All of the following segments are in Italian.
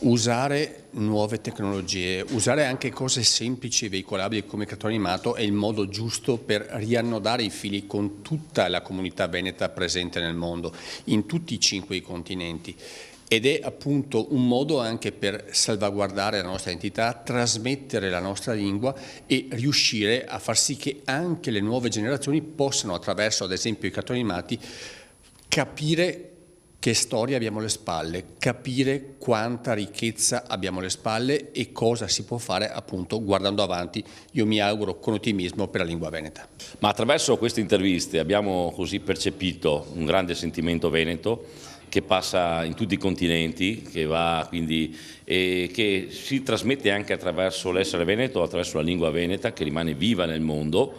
Usare nuove tecnologie, usare anche cose semplici e veicolabili come il cartone animato è il modo giusto per riannodare i fili con tutta la comunità veneta presente nel mondo, in tutti i 5 continenti. Ed è appunto un modo anche per salvaguardare la nostra identità, trasmettere la nostra lingua e riuscire a far sì che anche le nuove generazioni possano, attraverso ad esempio i cartoni animati, capire che storia abbiamo alle spalle, capire quanta ricchezza abbiamo alle spalle e cosa si può fare appunto guardando avanti, io mi auguro con ottimismo, per la lingua veneta. Ma attraverso queste interviste abbiamo così percepito un grande sentimento veneto che passa in tutti i continenti, che va quindi e che si trasmette anche attraverso l'essere veneto, attraverso la lingua veneta che rimane viva nel mondo.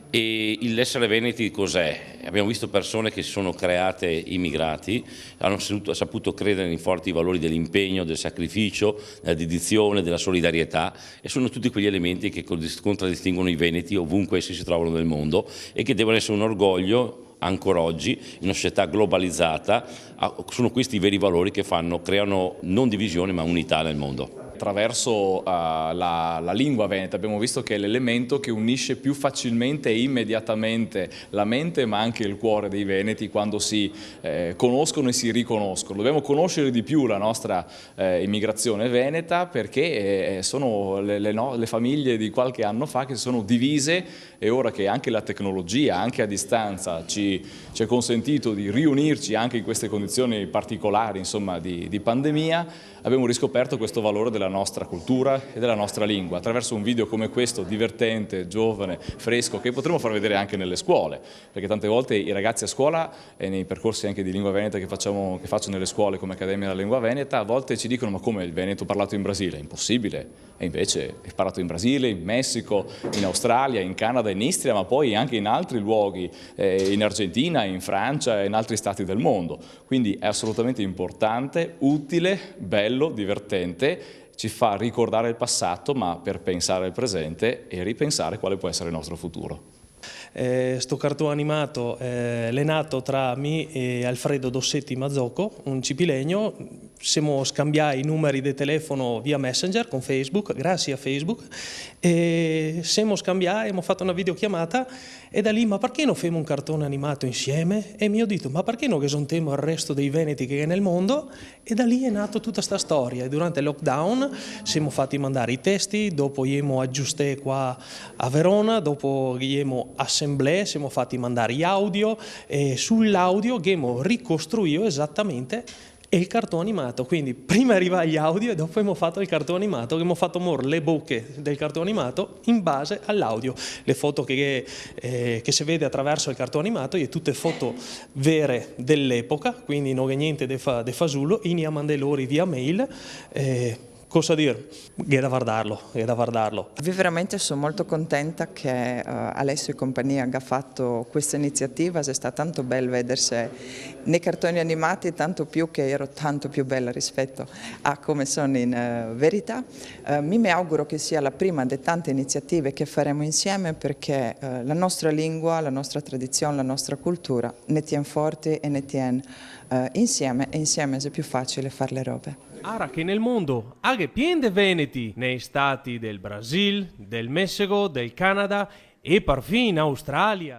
E l'essere veneti cos'è? Abbiamo visto persone che si sono create immigrati, hanno saputo credere in forti valori dell'impegno, del sacrificio, della dedizione, della solidarietà e sono tutti quegli elementi che contraddistinguono i veneti ovunque essi si trovano nel mondo e che devono essere un orgoglio ancora oggi in una società globalizzata. Sono questi i veri valori che creano non divisione ma unità nel mondo. Attraverso la lingua veneta abbiamo visto che è l'elemento che unisce più facilmente e immediatamente la mente ma anche il cuore dei veneti quando si conoscono e si riconoscono. Dobbiamo conoscere di più la nostra immigrazione veneta perché sono le famiglie di qualche anno fa che si sono divise e ora che anche la tecnologia, anche a distanza, ci è consentito di riunirci anche in queste condizioni particolari, insomma, di pandemia, abbiamo riscoperto questo valore della nostra cultura e della nostra lingua attraverso un video come questo, divertente, giovane, fresco, che potremo far vedere anche nelle scuole, perché tante volte i ragazzi a scuola e nei percorsi anche di lingua veneta che faccio nelle scuole come Accademia della Lingua Veneta, a volte ci dicono ma come il veneto parlato in Brasile? È impossibile, e invece è parlato in Brasile, in Messico, in Australia, in Canada, in Istria, ma poi anche in altri luoghi, in Argentina, in Francia e in altri stati del mondo. Quindi è assolutamente importante, utile, bello, divertente, ci fa ricordare il passato ma per pensare al presente e ripensare quale può essere il nostro futuro. Sto cartone animato è nato tra me e Alfredo Dossetti Mazzocco, un cipilegno. Siamo scambiati i numeri di telefono via Messenger con Facebook, grazie a Facebook, e siamo scambiati, abbiamo fatto una videochiamata e da lì ma perché non facciamo un cartone animato insieme? E mi ho detto ma perché non presentiamo il resto dei veneti che è nel mondo? E da lì è nata tutta questa storia e durante il lockdown siamo fatti mandare i testi, dopo abbiamo aggiustato qua a Verona, dopo abbiamo assemblée, siamo fatti mandare gli audio e sull'audio abbiamo ricostruito esattamente il cartone animato, quindi prima arriva gli audio e dopo abbiamo fatto il cartone animato, abbiamo fatto le bocche del cartone animato in base all'audio. Le foto che si vede attraverso il cartone animato e tutte foto vere dell'epoca, quindi non è niente di fasullo, in mandelori via mail. Cosa dire? È da guardarlo, è da guardarlo. Io veramente sono molto contenta che Alessio e compagnia abbia fatto questa iniziativa, è stato tanto bello vedersi nei cartoni animati, tanto più che ero tanto più bella rispetto a come sono in verità. Mi auguro che sia la prima di tante iniziative che faremo insieme perché la nostra lingua, la nostra tradizione, la nostra cultura ne tiene forti e ne tiene insieme e insieme è più facile fare le robe. Ara che nel mondo anche pieno di veneti nei stati del Brasile, del Messico, del Canada e perfino in Australia.